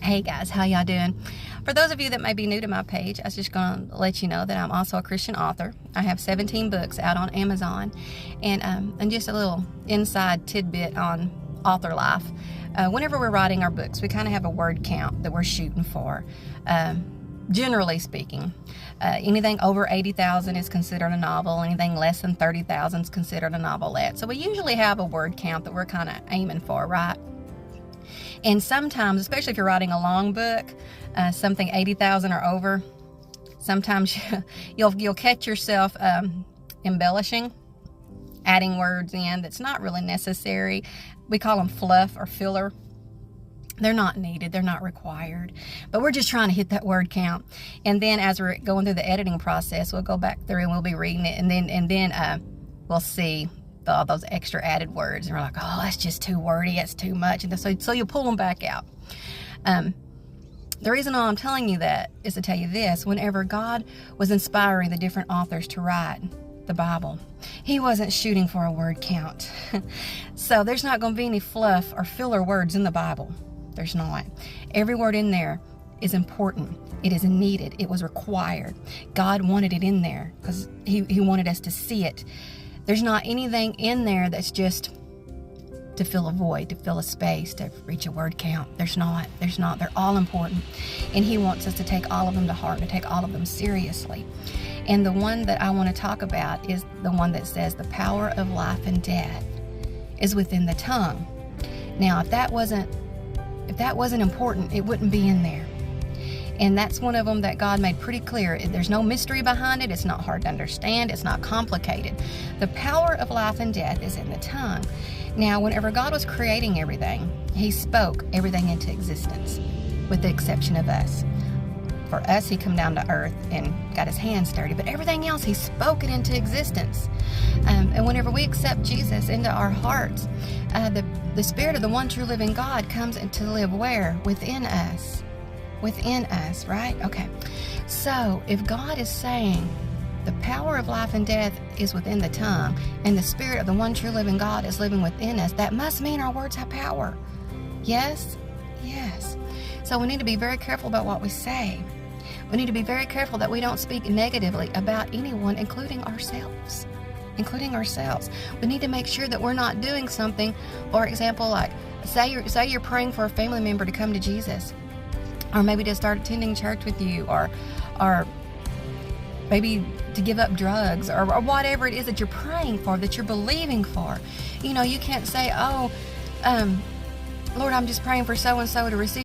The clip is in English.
Hey guys, how y'all doing? For those of you that may be new to my page, I was just going to let you know that I'm also a Christian author. I have 17 books out on Amazon, and just a little inside tidbit on author life. Whenever we're writing our books, we kind of have a word count that we're shooting for. Generally speaking, anything over 80,000 is considered a novel. Anything less than 30,000 is considered a novelette. So we usually have a word count that we're kind of aiming for, right? And sometimes, especially if you're writing a long book, something 80,000 or over, sometimes you'll catch yourself embellishing, adding words in that's not really necessary. We call them fluff or filler. They're not needed. They're not required. But we're just trying to hit that word count. And then as we're going through the editing process, we'll go back through and we'll be reading it. And then we'll see all those extra added words. And we're like, oh, that's just too wordy. That's too much. And so you pull them back out. The reason why I'm telling you that is to tell you this. Whenever God was inspiring the different authors to write the Bible, he wasn't shooting for a word count. So there's not going to be any fluff or filler words in the Bible. There's not. Every word in there is important. It is needed. It was required. God wanted it in there because he wanted us to see it. There's not anything in there that's just to fill a void, to fill a space, to reach a word count. There's not. They're all important. And he wants us to take all of them to heart, to take all of them seriously. And the one that I want to talk about is the one that says the power of life and death is within the tongue. Now, if that wasn't important, it wouldn't be in there. And that's one of them that God made pretty clear. There's no mystery behind it. It's not hard to understand. It's not complicated. The power of life and death is in the tongue. Now, whenever God was creating everything, he spoke everything into existence, with the exception of us. For us, he come down to earth and got his hands dirty. But everything else, he spoke it into existence. And whenever we accept Jesus into our hearts, the Spirit of the one true living God comes to live where? Within us. Within us, right? Okay. So if God is saying the power of life and death is within the tongue, and the Spirit of the one true living God is living within us, that must mean our words have power. Yes? Yes. So we need to be very careful about what we say. We need to be very careful that we don't speak negatively about anyone, including ourselves. We need to make sure that we're not doing something, for example, like say you're praying for a family member to come to Jesus, or maybe to start attending church with you, or maybe to give up drugs, or whatever it is that you're praying for, that you're believing for. You can't say, oh, Lord, I'm just praying for so-and-so to receive